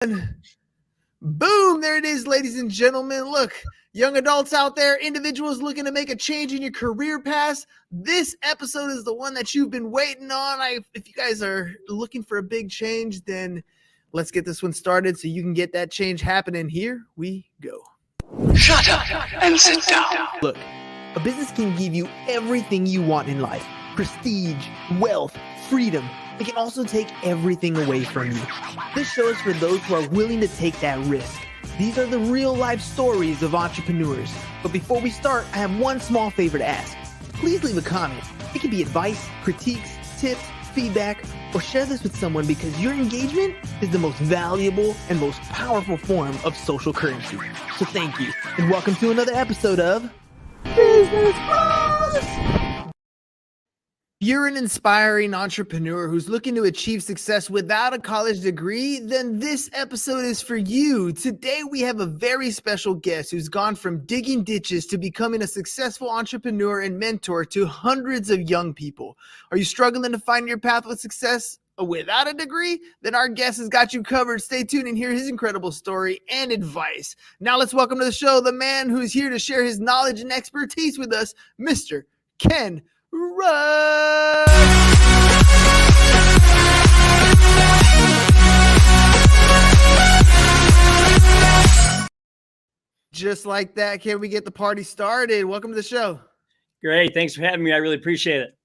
Boom, there it is, ladies and gentlemen. Look, young adults out there, individuals looking to make a change in your career path. This episode is the one that you've been waiting on. If you guys are looking for a big change, then let's get this one started so you can get that change happening. Here we go. Shut up and sit down. Look, a business can give you everything you want in life. Prestige, wealth, freedom. It can also take everything away from you. This show is for those who are willing to take that risk. These are the real life stories of entrepreneurs. But before we start, I have one small favor to ask. Please leave a comment. It can be advice, critiques, tips, feedback, or share this with someone because your engagement is the most valuable and most powerful form of social currency. So thank you, and welcome to another episode of Business Buzz! If you're an inspiring entrepreneur who's looking to achieve success without a college degree, then this episode is for you. Today, we have a very special guest who's gone from digging ditches to becoming a successful entrepreneur and mentor to hundreds of young people. Are you struggling to find your path with success without a degree? Then our guest has got you covered. Stay tuned and hear his incredible story and advice. Now let's welcome to the show the man who's here to share his knowledge and expertise with us, Mr. Ken Rusk. Just like that, can we get the party started? Welcome to the show. Great. Thanks for having me. I really appreciate it.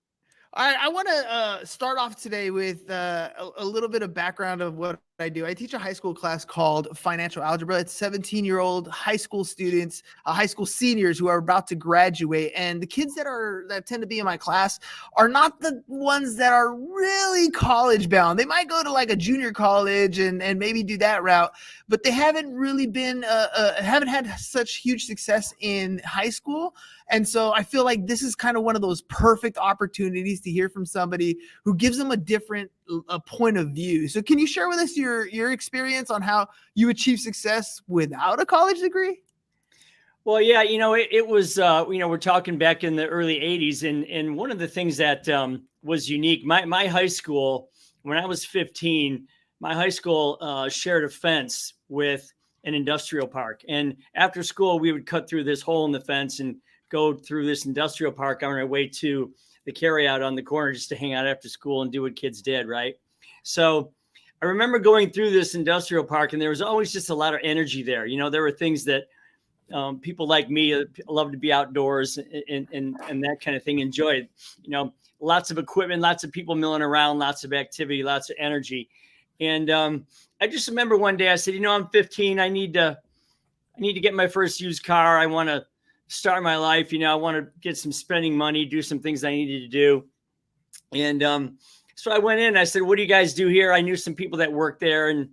All right, I want to start off today with a little bit of background of what I do. I teach a high school class called Financial Algebra. It's 17-year-old high school students, high school seniors who are about to graduate. And the kids that tend to be in my class are not the ones that are really college bound. They might go to like a junior college and maybe do that route, but they haven't really been, haven't had such huge success in high school. And so I feel like this is kind of one of those perfect opportunities to hear from somebody who gives them a different point of view. So can you share with us your experience on how you achieve success without a college degree? Well, yeah, it was, we're talking back in the early 80s. And one of the things that was unique, my high school, when I was 15, my high school shared a fence with an industrial park. And after school, we would cut through this hole in the fence and go through this industrial park on our way to the carryout on the corner just to hang out after school and do what kids did, right? So I remember going through this industrial park, and there was always just a lot of energy there. There were things that people like me love to be outdoors and that kind of thing enjoyed. Lots of equipment, lots of people milling around, lots of activity, lots of energy. And I just remember one day I said, I'm 15. I need to get my first used car. I want to start my life. I want to get some spending money, do some things I needed to do. And so I went in and I said, what do you guys do here? I knew some people that worked there, and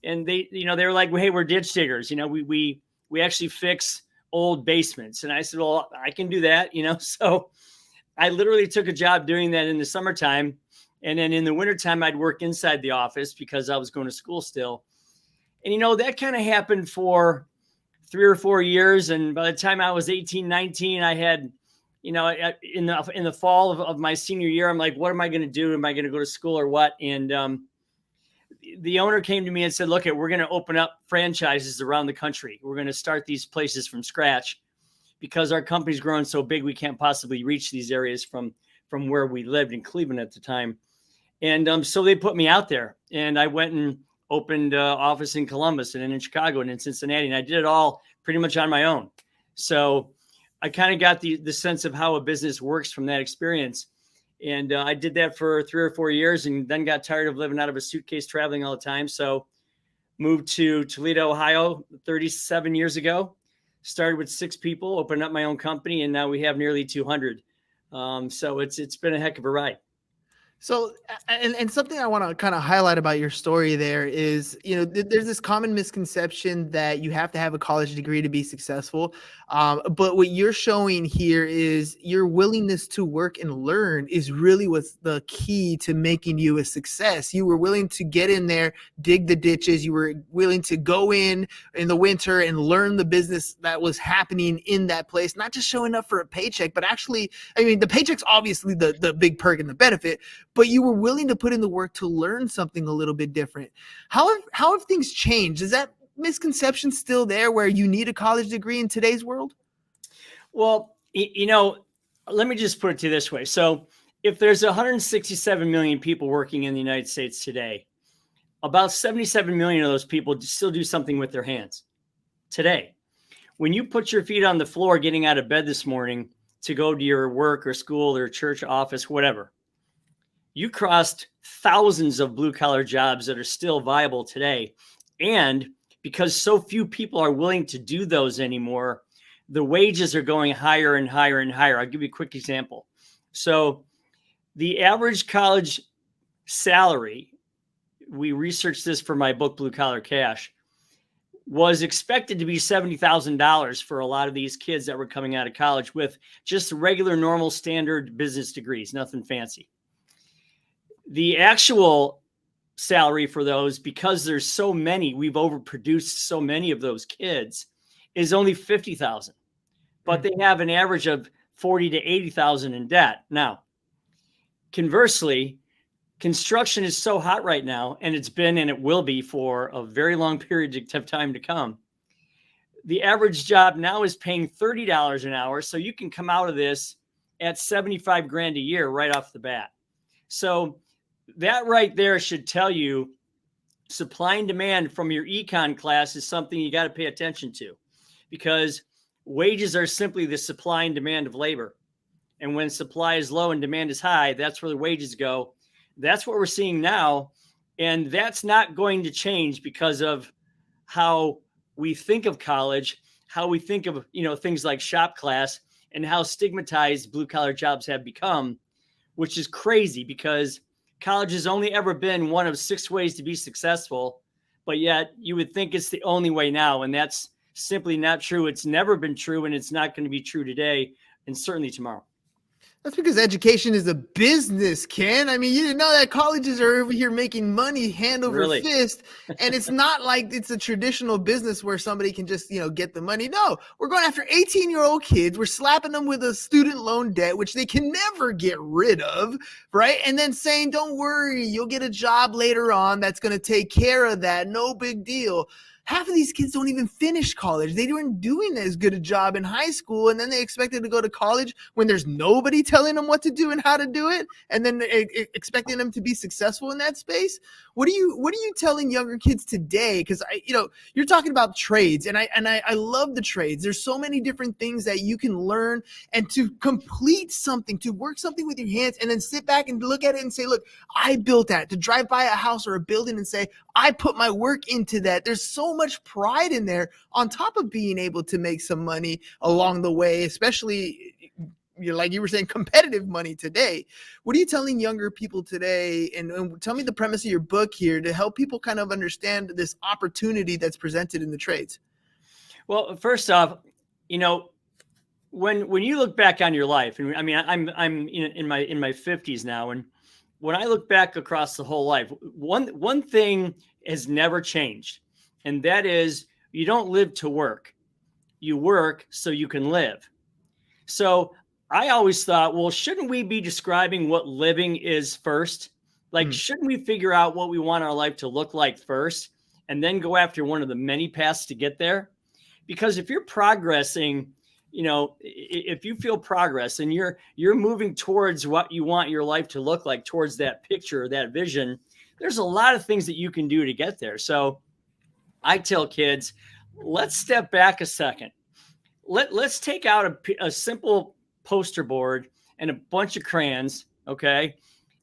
they, they were like, well, hey, we're ditch diggers. We actually fix old basements. And I said, well, I can do that, So I literally took a job doing that in the summertime. And then in the wintertime, I'd work inside the office because I was going to school still. And, that kind of happened for 3 or 4 years. And by the time I was 18, 19, I had, in the fall of my senior year, I'm like, what am I going to do? Am I going to go to school or what? And the owner came to me and said, look, we're going to open up franchises around the country. We're going to start these places from scratch because our company's growing so big, we can't possibly reach these areas from where we lived in Cleveland at the time. And so they put me out there, and I went and opened office in Columbus and then in Chicago and in Cincinnati. And I did it all pretty much on my own. So I kind of got the sense of how a business works from that experience. And I did that for 3 or 4 years and then got tired of living out of a suitcase, traveling all the time. So moved to Toledo, Ohio 37 years ago, started with 6 people, opened up my own company, and now we have nearly 200. So it's been a heck of a ride. So, and something I want to kind of highlight about your story there is, there's this common misconception that you have to have a college degree to be successful. But what you're showing here is your willingness to work and learn is really what's the key to making you a success. You were willing to get in there, dig the ditches. You were willing to go in the winter and learn the business that was happening in that place, not just showing up for a paycheck, but actually, the paycheck's obviously the big perk and the benefit. but you were willing to put in the work to learn something a little bit different. How have things changed? Is that misconception still there where you need a college degree in today's world? Well, let me just put it to you this way. So if there's 167 million people working in the United States today, about 77 million of those people still do something with their hands today. When you put your feet on the floor getting out of bed this morning to go to your work or school or church office, whatever, you crossed thousands of blue collar jobs that are still viable today. And because so few people are willing to do those anymore, the wages are going higher and higher and higher. I'll give you a quick example. So the average college salary, we researched this for my book, Blue Collar Cash, was expected to be $70,000 for a lot of these kids that were coming out of college with just regular, normal, standard business degrees, nothing fancy. The actual salary for those, because there's so many, we've overproduced so many of those kids, is only $50,000, but they have an average of $40,000 to $80,000 in debt. Now, conversely, construction is so hot right now, and it's been and it will be for a very long period of time to come. The average job now is paying $30 an hour, so you can come out of this at 75 grand a year right off the bat. So that right there should tell you supply and demand from your econ class is something you got to pay attention to, because wages are simply the supply and demand of labor. And when supply is low and demand is high, that's where the wages go. That's what we're seeing now. And that's not going to change because of how we think of college, how we think of, things like shop class, and how stigmatized blue collar jobs have become, which is crazy because college has only ever been one of 6 ways to be successful. But yet you would think it's the only way now. And that's simply not true. It's never been true. And it's not going to be true today and certainly tomorrow. That's because education is a business, Ken. I mean, you didn't know that colleges are over here making money hand over fist. And it's not like it's a traditional business where somebody can just, get the money. No, we're going after 18-year-old kids. We're slapping them with a student loan debt, which they can never get rid of, right? And then saying, don't worry, you'll get a job later on that's going to take care of that. No big deal. Half of these kids don't even finish college. They weren't doing as good a job in high school, and then they expected to go to college when there's nobody telling them what to do and how to do it, and then expecting them to be successful in that space. What are you telling younger kids today? Because you're talking about trades, and I love the trades. There's so many different things that you can learn, and to complete something, to work something with your hands, and then sit back and look at it and say, look, I built that. To drive by a house or a building and say, I put my work into that. There's so much pride in there on top of being able to make some money along the way, especially like you were saying, competitive money today. What are you telling younger people today? And tell me the premise of your book here to help people kind of understand this opportunity that's presented in the trades. Well, first off, when you look back on your life, and I mean, I'm in my 50s now, and when I look back across the whole life, one thing has never changed, and that is you don't live to work. You work so you can live. So I always thought, well, shouldn't we be describing what living is first? Like, shouldn't we figure out what we want our life to look like first and then go after one of the many paths to get there? Because if you're progressing, if you feel progress and you're moving towards what you want your life to look like, towards that picture, that vision, there's a lot of things that you can do to get there. So I tell kids, let's step back a second. Let's take out a simple poster board and a bunch of crayons, okay?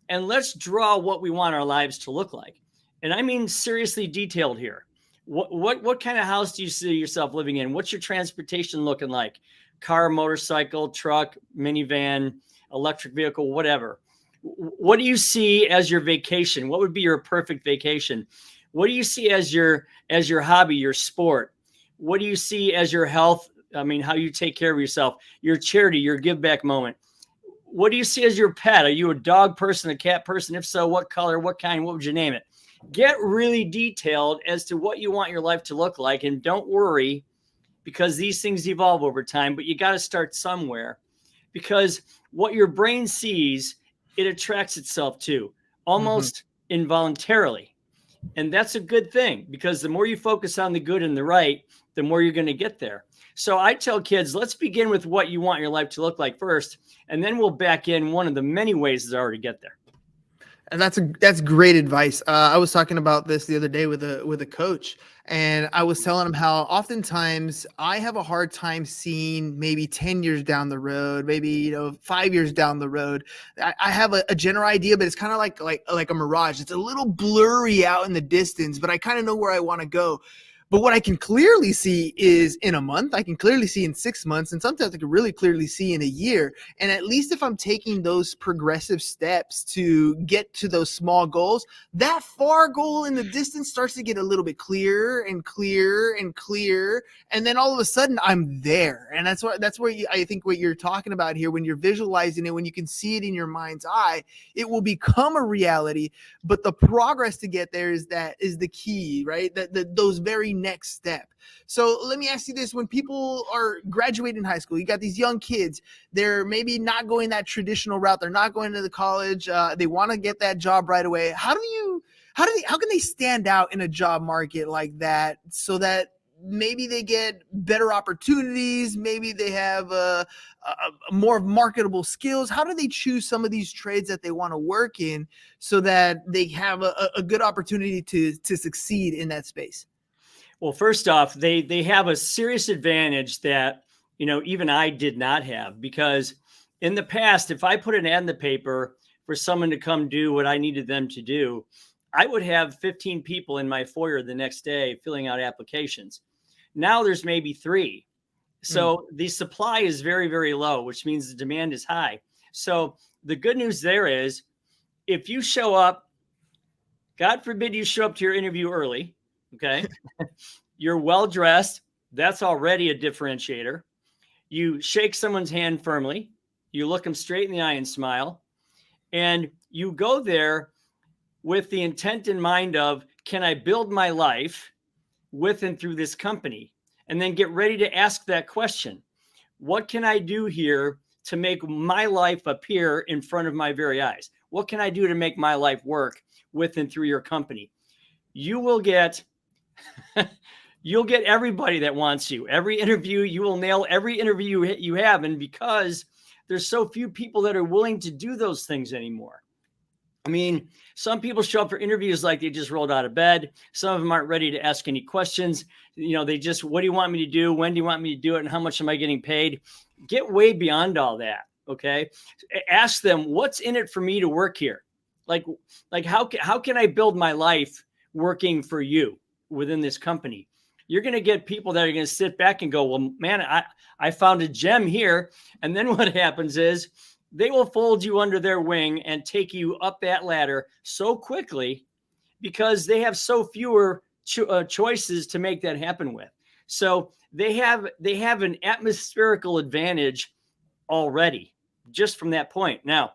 And let's draw what we want our lives to look like. And I mean seriously detailed here. What kind of house do you see yourself living in? What's your transportation looking like? Car, motorcycle, truck, minivan, electric vehicle, whatever. What do you see as your vacation? What would be your perfect vacation? What do you see as your hobby, your sport? What do you see as your health? I mean, how you take care of yourself, your charity, your give back moment. What do you see as your pet? Are you a dog person, a cat person? If so, what color, what kind, what would you name it? Get really detailed as to what you want your life to look like. And don't worry, because these things evolve over time, but you got to start somewhere, because what your brain sees it attracts itself to almost involuntarily. And that's a good thing, because the more you focus on the good and the right, the more you're going to get there. So I tell kids, let's begin with what you want your life to look like first, and then we'll back in one of the many ways there are to get there. And that's great advice. I was talking about this the other day with a coach, and I was telling him how oftentimes I have a hard time seeing maybe 10 years down the road, maybe 5 years down the road. I have a general idea, but it's kind of like a mirage. It's a little blurry out in the distance, but I kind of know where I want to go. But what I can clearly see is in a month, I can clearly see in 6 months, and sometimes I can really clearly see in a year. And at least if I'm taking those progressive steps to get to those small goals, that far goal in the distance starts to get a little bit clearer and clearer and clearer. And then all of a sudden I'm there. And that's where I think what you're talking about here, when you're visualizing it, when you can see it in your mind's eye, it will become a reality. But the progress to get there is the key, right? Those very next step. So let me ask you this: when people are graduating high school, you got these young kids, they're maybe not going that traditional route, they're not going to the college, they want to get that job right away. How can they stand out in a job market like that, so that maybe they get better opportunities, maybe they have a more marketable skills? How do they choose some of these trades that they want to work in so that they have a good opportunity to succeed in that space? Well, first off, they have a serious advantage that, even I did not have, because in the past, if I put an ad in the paper for someone to come do what I needed them to do, I would have 15 people in my foyer the next day filling out applications. Now there's maybe 3. So the supply is very, very low, which means the demand is high. So the good news there is, if you show up, God forbid you show up to your interview early, okay, you're well dressed, that's already a differentiator. You shake someone's hand firmly, you look them straight in the eye and smile, and you go there with the intent in mind of, can I build my life with and through this company? And then get ready to ask that question. What can I do here to make my life appear in front of my very eyes? What can I do to make my life work with and through your company? You will get you'll get everybody that wants you. Every interview, you will nail every interview you have. And because there's so few people that are willing to do those things anymore. I mean, some people show up for interviews like they just rolled out of bed. Some of them aren't ready to ask any questions. They just, what do you want me to do? When do you want me to do it? And how much am I getting paid? Get way beyond all that. Okay. Ask them, what's in it for me to work here? Like how can I build my life working for you within this company? You're going to get people that are going to sit back and go, well, man, I found a gem here. And then what happens is, they will fold you under their wing and take you up that ladder so quickly, because they have so fewer choices to make that happen with. So they have an atmospherical advantage already just from that point. Now,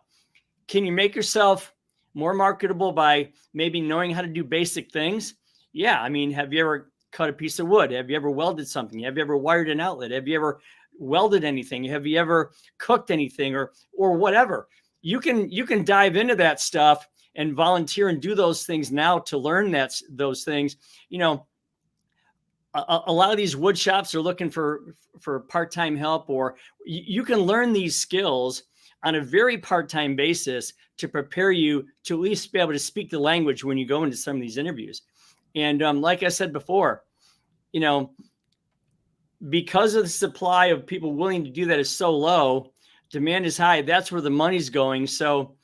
can you make yourself more marketable by maybe knowing how to do basic things? Yeah. I mean, have you ever cut a piece of wood? Have you ever welded something? Have you ever wired an outlet? Have you ever welded anything? Have you ever cooked anything or whatever? You can dive into that stuff and volunteer and do those things now to learn those things. A lot of these wood shops are looking for part-time help, or you can learn these skills on a very part-time basis to prepare you to at least be able to speak the language when you go into some of these interviews. And like I said before, because of the supply of people willing to do that is so low, demand is high. That's where the money's going. So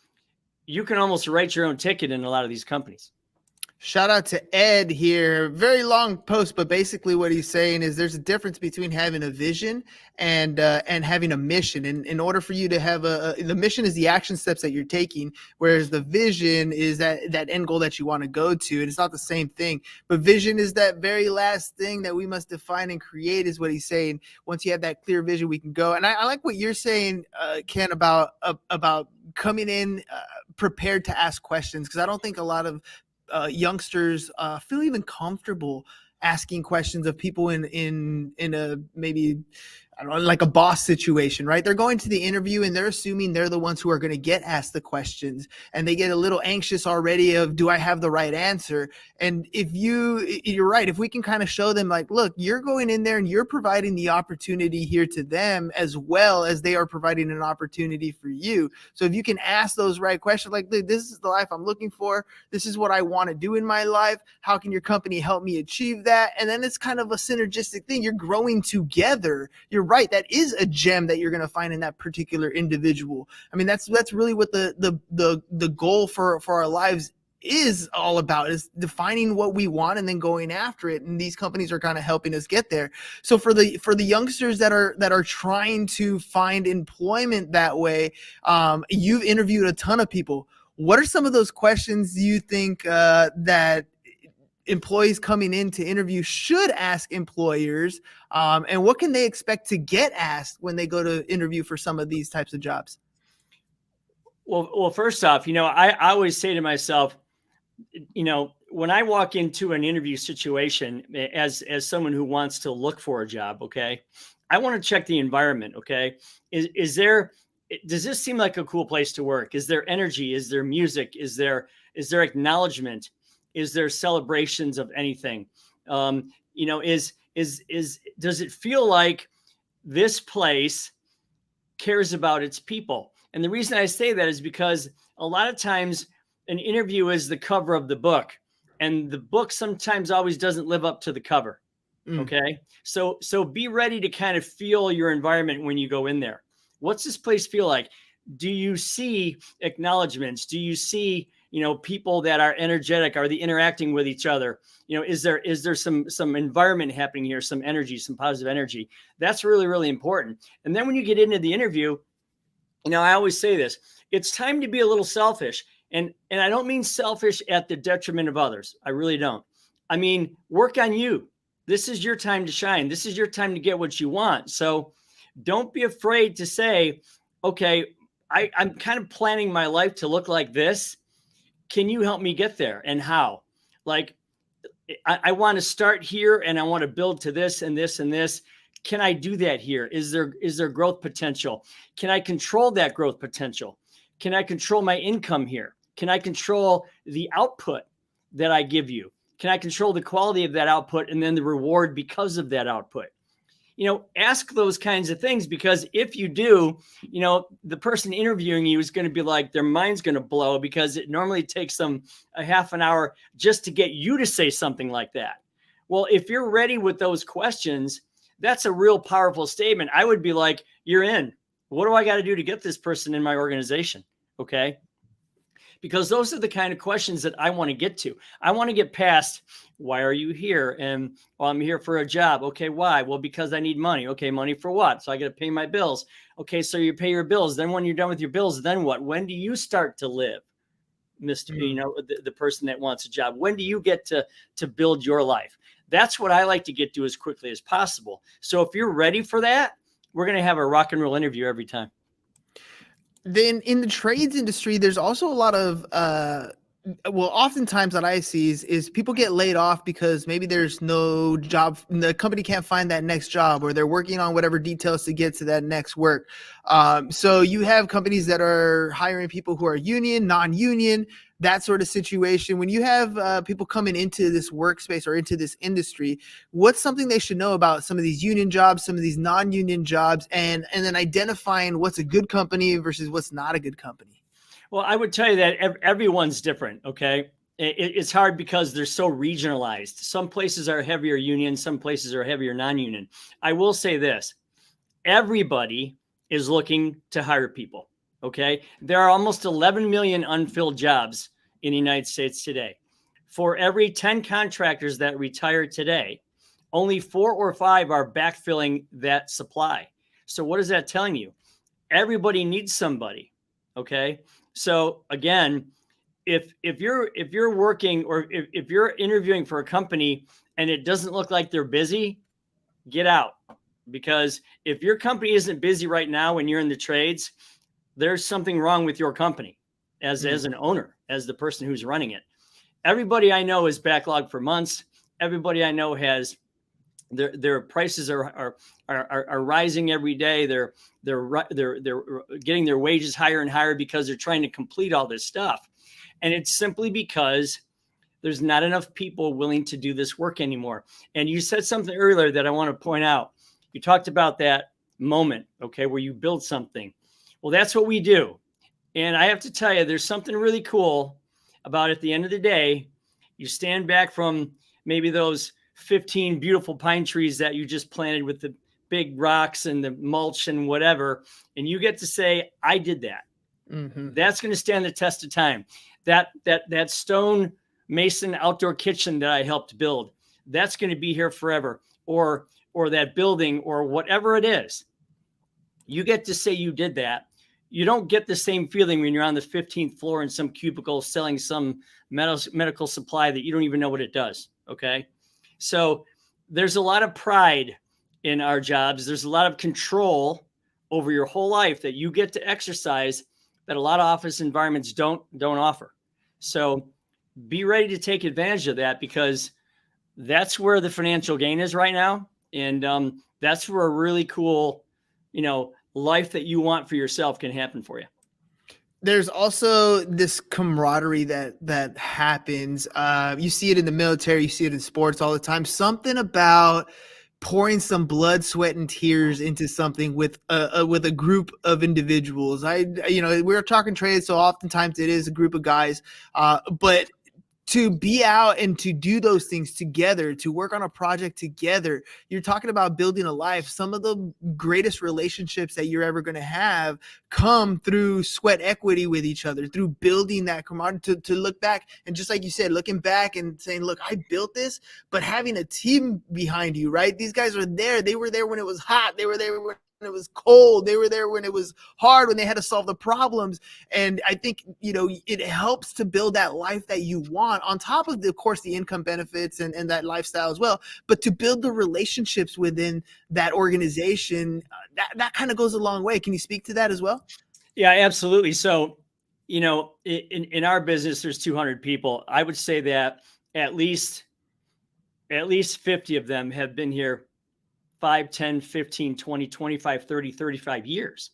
you can almost write your own ticket in a lot of these companies. Shout out to Ed here. Very long post, but basically what he's saying is there's a difference between having a vision and having a mission. And in order for you to have the mission is the action steps that you're taking, whereas the vision is that end goal that you want to go to. And it's not the same thing. But vision is that very last thing that we must define and create, is what he's saying. Once you have that clear vision, we can go. And I like what you're saying, Ken, about coming in prepared to ask questions, because I don't think a lot of youngsters feel even comfortable asking questions of people in a maybe I don't know, like a boss situation, right? They're going to the interview and they're assuming they're the ones who are going to get asked the questions, and they get a little anxious already of, do I have the right answer? And you're right. If we can kind of show them like, look, you're going in there and you're providing the opportunity here to them as well as they are providing an opportunity for you. So if you can ask those right questions, like, this is the life I'm looking for. This is what I want to do in my life. How can your company help me achieve that? And then it's kind of a synergistic thing. You're growing together. You're right. That is a gem that you're going to find in that particular individual. I mean, that's really what the goal for our lives is all about, is defining what we want and then going after it. And these companies are kind of helping us get there. So for the youngsters that are trying to find employment that way, you've interviewed a ton of people. What are some of those questions you think that employees coming in to interview should ask employers, and what can they expect to get asked when they go to interview for some of these types of jobs? Well, first off, I always say to myself, when I walk into an interview situation as someone who wants to look for a job, okay, I want to check the environment. Okay, does this seem like a cool place to work? Is there energy? Is there music? Is there acknowledgement? Is there celebrations of anything? Does it feel like this place cares about its people? And the reason I say that is because a lot of times an interview is the cover of the book, and the book sometimes always doesn't live up to the cover. Okay. So be ready to kind of feel your environment when you go in there. What's this place feel like? Do you see acknowledgments? Do you see, people that are energetic? Are they interacting with each other? Is there some environment happening here, some energy, some positive energy? That's really, really important. And then when you get into the interview, I always say this, it's time to be a little selfish. And I don't mean selfish at the detriment of others. I really don't. I mean, work on you. This is your time to shine. This is your time to get what you want. So don't be afraid to say, okay, I'm kind of planning my life to look like this. Can you help me get there? And how? Like, I want to start here and I want to build to this and this and this. Can I do that here? Is there growth potential? Can I control that growth potential? Can I control my income here? Can I control the output that I give you? Can I control the quality of that output and then the reward because of that output? Ask those kinds of things, because if you do, the person interviewing you is going to be like, their mind's going to blow, because it normally takes them a half an hour just to get you to say something like that. Well, if you're ready with those questions, that's a real powerful statement. I would be like, you're in. What do I got to do to get this person in my organization? Okay. Because those are the kind of questions that I want to get to. I want to get past, why are you here? And, well, I'm here for a job. Okay, why? Well, because I need money. Okay, money for what? So I got to pay my bills. Okay, so you pay your bills. Then when you're done with your bills, then what? When do you start to live, Mr. The person that wants a job? When do you get to build your life? That's what I like to get to as quickly as possible. So if you're ready for that, we're going to have a rock and roll interview every time. Then in the trades industry, there's also a lot of, oftentimes what I see is people get laid off because maybe there's no job. The company can't find that next job, or they're working on whatever details to get to that next work. So you have companies that are hiring people who are union, non-union, that sort of situation. When you have people coming into this workspace or into this industry, what's something they should know about some of these union jobs, some of these non-union jobs, and then identifying what's a good company versus what's not a good company? Well, I would tell you that everyone's different. Okay. It's hard because they're so regionalized. Some places are heavier union, some places are heavier non-union. I will say this, everybody is looking to hire people. Okay. There are almost 11 million unfilled jobs in the United States today. For every 10 contractors that retire today, only 4 or 5 are backfilling that supply. So what is that telling you? Everybody needs somebody. Okay. So again, if you're working, or if you're interviewing for a company and it doesn't look like they're busy, get out. Because if your company isn't busy right now when you're in the trades, there's something wrong with your company as an owner, as the person who's running it. Everybody I know is backlogged for months. Everybody I know has Their prices are rising every day. They're getting their wages higher and higher because they're trying to complete all this stuff. And it's simply because there's not enough people willing to do this work anymore. And you said something earlier that I want to point out. You talked about that moment, okay, where you build something. Well, that's what we do. And I have to tell you, there's something really cool about at the end of the day, you stand back from maybe those 15 beautiful pine trees that you just planted with the big rocks and the mulch and whatever, and you get to say, I did that. Mm-hmm. That's going to stand the test of time. That stone mason outdoor kitchen that I helped build, that's going to be here forever. Or that building or whatever it is. You get to say you did that. You don't get the same feeling when you're on the 15th floor in some cubicle selling some medical supply that you don't even know what it does. Okay. So there's a lot of pride in our jobs. There's a lot of control over your whole life that you get to exercise that a lot of office environments don't offer. So be ready to take advantage of that, because that's where the financial gain is right now. And that's where a really cool, life that you want for yourself can happen for you. There's also this camaraderie that happens. You see it in the military, you see it in sports all the time. Something about pouring some blood, sweat, and tears into something with a group of individuals. We're talking trades, so oftentimes it is a group of guys, but to be out and to do those things together, to work on a project together, you're talking about building a life. Some of the greatest relationships that you're ever going to have come through sweat equity with each other, through building that camaraderie, to look back. And just like you said, looking back and saying, look, I built this, but having a team behind you, right? These guys are there. They were there when it was hot. They were there when it was cold. They were there when it was hard, when they had to solve the problems. And I think, it helps to build that life that you want, on top of course, the income benefits and that lifestyle as well. But to build the relationships within that organization, that kind of goes a long way. Can you speak to that as well? Yeah, absolutely. So, in our business, there's 200 people. I would say that at least 50 of them have been here 5, 10, 15, 20, 25, 30, 35 years.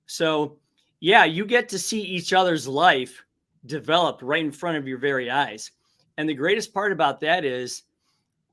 So yeah, you get to see each other's life develop right in front of your very eyes. And the greatest part about that is,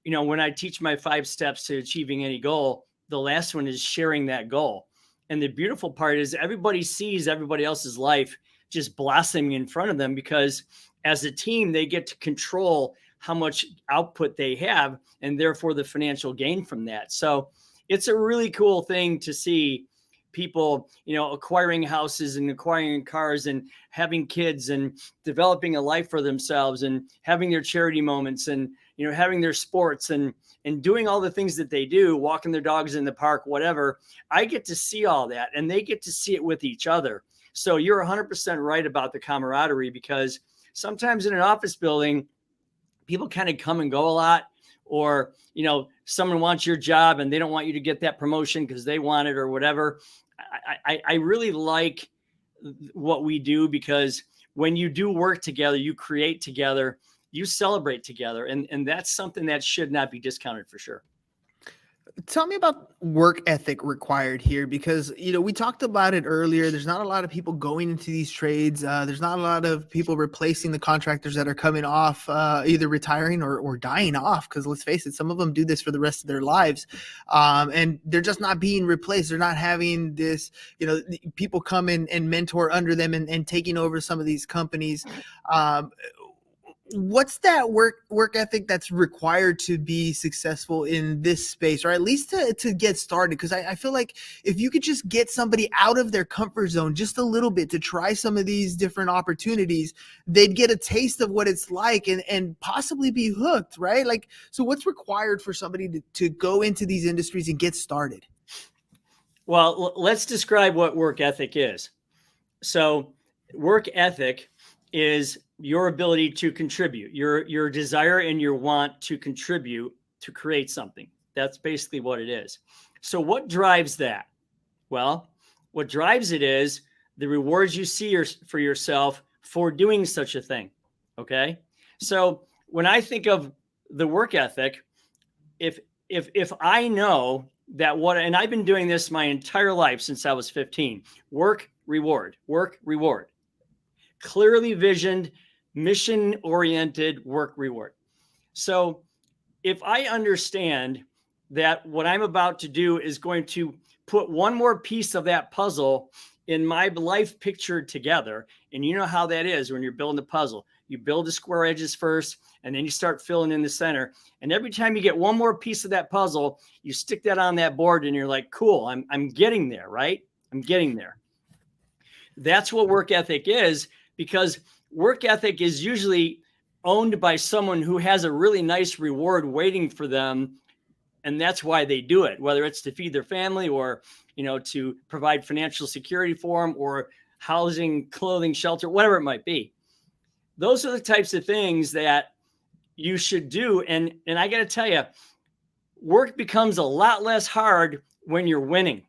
when I teach my 5 steps to achieving any goal, the last one is sharing that goal. And the beautiful part is everybody sees everybody else's life just blossoming in front of them, because as a team, they get to control how much output they have, and therefore the financial gain from that. So it's a really cool thing to see people, acquiring houses and acquiring cars and having kids and developing a life for themselves and having their charity moments and, having their sports and doing all the things that they do, walking their dogs in the park, whatever. I get to see all that, and they get to see it with each other. So you're 100% right about the camaraderie, because sometimes in an office building, people kind of come and go a lot, or, someone wants your job and they don't want you to get that promotion because they want it or whatever. I really like what we do, because when you do work together, you create together, you celebrate together. And that's something that should not be discounted for sure. Tell me about work ethic required here, because, we talked about it earlier. There's not a lot of people going into these trades. There's not a lot of people replacing the contractors that are coming off, either retiring or dying off. Because let's face it, some of them do this for the rest of their lives. And they're just not being replaced. They're not having this, people come in and mentor under them and taking over some of these companies. What's that work ethic that's required to be successful in this space, or at least to get started? Because I feel like if you could just get somebody out of their comfort zone just a little bit to try some of these different opportunities, they'd get a taste of what it's like and possibly be hooked, right? Like, so what's required for somebody to go into these industries and get started? Well, let's describe what work ethic is. So work ethic is your ability to contribute, your desire and your want to contribute to create something. That's basically what it is. So what drives that? Well, what drives it is the rewards you see for yourself for doing such a thing. Okay. So when I think of the work ethic, if if I know that and I've been doing this my entire life since I was 15, work, reward, clearly visioned, mission oriented work, reward. So if I understand that what I'm about to do is going to put one more piece of that puzzle in my life pictured together, and you know how that is when you're building a puzzle. You build the square edges first, and then you start filling in the center. And every time you get one more piece of that puzzle, you stick that on that board, and you're like, cool, I'm getting there, right? I'm getting there. That's what work ethic is, because work ethic is usually owned by someone who has a really nice reward waiting for them. And that's why they do it, whether it's to feed their family or, to provide financial security for them, or housing, clothing, shelter, whatever it might be. Those are the types of things that you should do. And I got to tell you, work becomes a lot less hard when you're winning.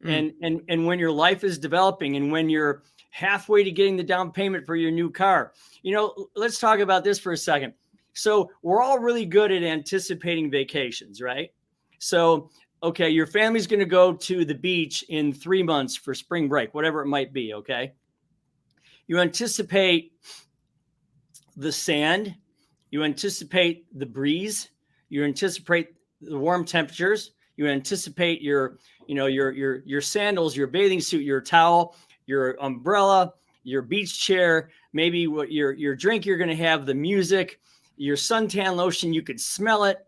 And when your life is developing, and when you're halfway to getting the down payment for your new car. Let's talk about this for a second. So we're all really good at anticipating vacations, right? So, okay, your family's going to go to the beach in 3 months for spring break, whatever it might be, okay? You anticipate the sand, you anticipate the breeze, you anticipate the warm temperatures, you anticipate your sandals, your bathing suit, your towel, your umbrella, your beach chair, maybe what your drink you're going to have, the music, your suntan lotion, you could smell it.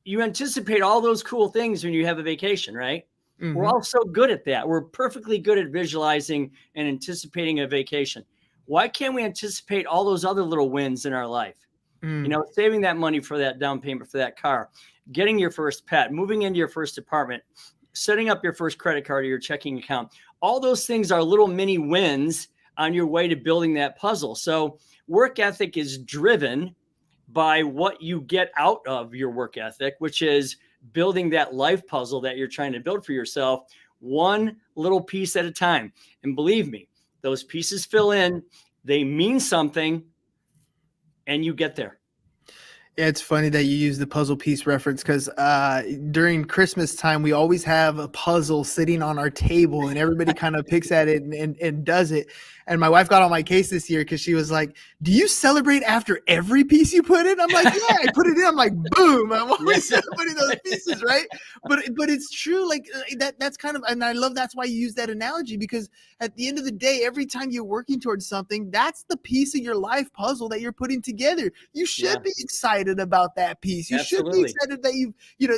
You anticipate all those cool things when you have a vacation, right? Mm-hmm. We're all so good at that. We're perfectly good at visualizing and anticipating a vacation. Why can't we anticipate all those other little wins in our life? Saving that money for that down payment for that car, getting your first pet, moving into your first apartment, setting up your first credit card or your checking account. All those things are little mini wins on your way to building that puzzle. So work ethic is driven by what you get out of your work ethic, which is building that life puzzle that you're trying to build for yourself, one little piece at a time. And believe me, those pieces fill in, they mean something, and you get there. Yeah, it's funny that you use the puzzle piece reference, because during Christmas time, we always have a puzzle sitting on our table, and everybody kind of picks at it and does it. And my wife got on my case this year because she was like, do you celebrate after every piece you put in? I'm like, yeah, I put it in. I'm like, boom, I'm always celebrating those pieces, right? But it's true. Like that's kind of, and I love that's why you use that analogy, because at the end of the day, every time you're working towards something, that's the piece of your life puzzle that you're putting together. You should be excited about that piece. You should be excited that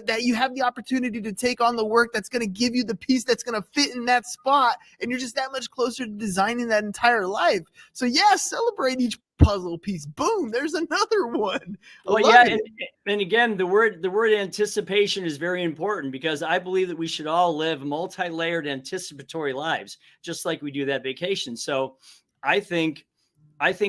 that you have the opportunity to take on the work that's going to give you the piece that's going to fit in that spot, and you're just that much closer to designing that entire life. So celebrate each puzzle piece. Boom, there's another one. And again, the word anticipation is very important, because I believe that we should all live multi-layered anticipatory lives, just like we do that vacation. So I think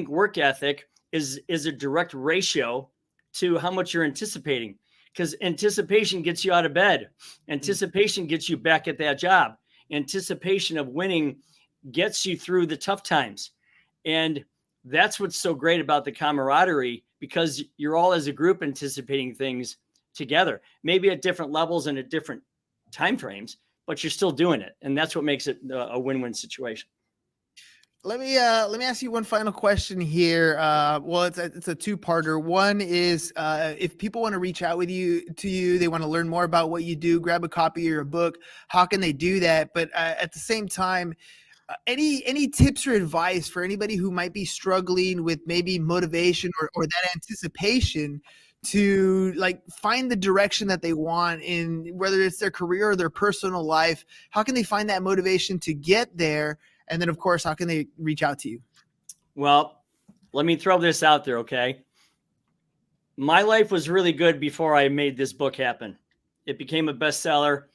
work ethic is a direct ratio to how much you're anticipating, because anticipation gets you out of bed. Anticipation gets you back at that job. Anticipation of winning gets you through the tough times. And that's what's so great about the camaraderie, because you're all as a group anticipating things together, maybe at different levels and at different time frames, but you're still doing it. And that's what makes it a win-win situation. Let me ask you one final question here. Well, it's a two-parter. One is if people want to reach out to you, they want to learn more about what you do, grab a copy of your book. How can they do that? But at the same time, any tips or advice for anybody who might be struggling with maybe motivation or that anticipation to find the direction that they want in, whether it's their career or their personal life? How can they find that motivation to get there? And then, of course, how can they reach out to you? Well, let me throw this out there, okay? My life was really good before I made this book happen. It became a bestseller.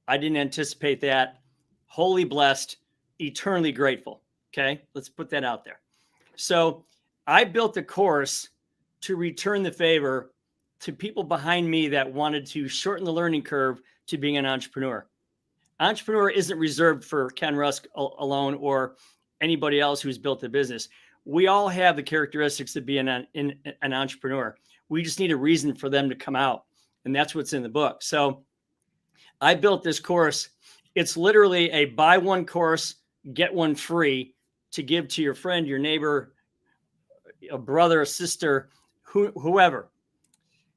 I didn't anticipate that. Wholly blessed, eternally grateful, okay? Let's put that out there. So I built a course to return the favor to people behind me that wanted to shorten the learning curve to being an entrepreneur. Entrepreneur isn't reserved for Ken Rusk alone or anybody else who's built a business. We all have the characteristics of being an entrepreneur. We just need a reason for them to come out. And that's what's in the book. So I built this course. It's literally a buy one course, get one free to give to your friend, your neighbor, a brother, a sister, whoever.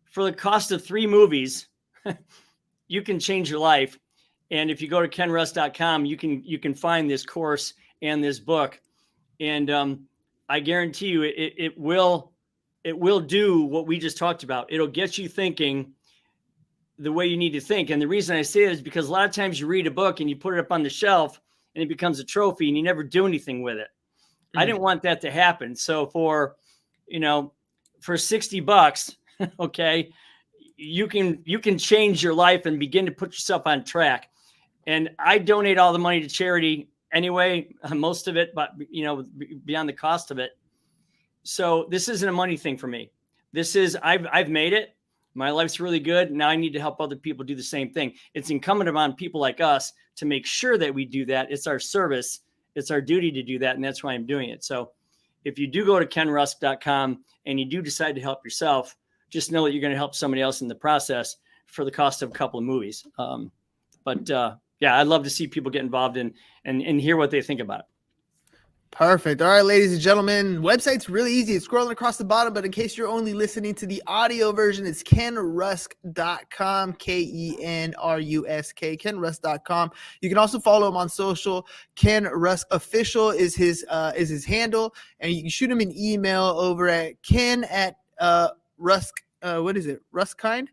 For the cost of 3 movies, you can change your life. And if you go to kenrusk.com, you can find this course and this book. And I guarantee you it will do what we just talked about. It'll get you thinking the way you need to think. And the reason I say it is because a lot of times you read a book and you put it up on the shelf and it becomes a trophy and you never do anything with it. I didn't want that to happen. So for $60, okay, you can change your life and begin to put yourself on track. And I donate all the money to charity anyway, most of it, but beyond the cost of it. So this isn't a money thing for me. This is, I've made it. My life's really good. Now I need to help other people do the same thing. It's incumbent upon people like us to make sure that we do that. It's our service. It's our duty to do that. And that's why I'm doing it. So if you do go to kenrusk.com and you do decide to help yourself, just know that you're going to help somebody else in the process for the cost of a couple of movies. Yeah, I'd love to see people get involved and hear what they think about it. Perfect. All right, ladies and gentlemen, website's really easy. It's scrolling across the bottom, but in case you're only listening to the audio version, it's kenrusk.com, KenRusk, kenrusk.com. You can also follow him on social. Ken Rusk Official is his handle, and you can shoot him an email over at ken at Rusk. What is it? Ruskind?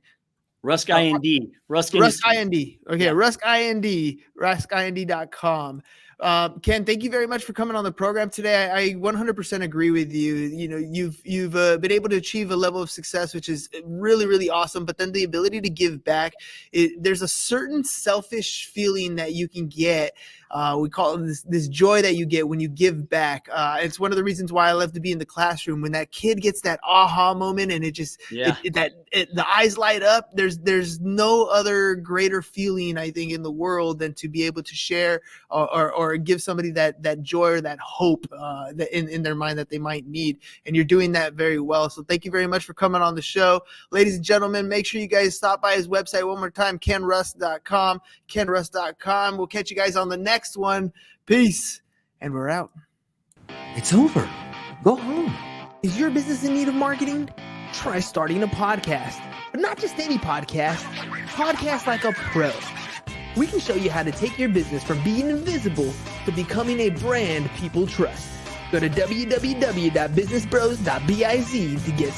Rusk IND. Rusk IND. Okay, yeah. Rusk IND, ruskind.com. Ken, thank you very much for coming on the program today. I 100% agree with you. You've been able to achieve a level of success, which is really, really awesome. But then the ability to give back, there's a certain selfish feeling that you can get. We call it this joy that you get when you give back. It's one of the reasons why I love to be in the classroom. When that kid gets that aha moment and the eyes light up, there's no other greater feeling, I think, in the world than to be able to share or give somebody that joy or that hope in their mind that they might need. And you're doing that very well. So thank you very much for coming on the show. Ladies and gentlemen, make sure you guys stop by his website one more time, kenrusk.com, kenrusk.com. We'll catch you guys on the next one. Peace. And we're out. It's over. Go home. Is your business in need of marketing? Try starting a podcast, but not just any podcast. Podcast like a pro. We can show you how to take your business from being invisible to becoming a brand people trust. Go to www.businessbros.biz to get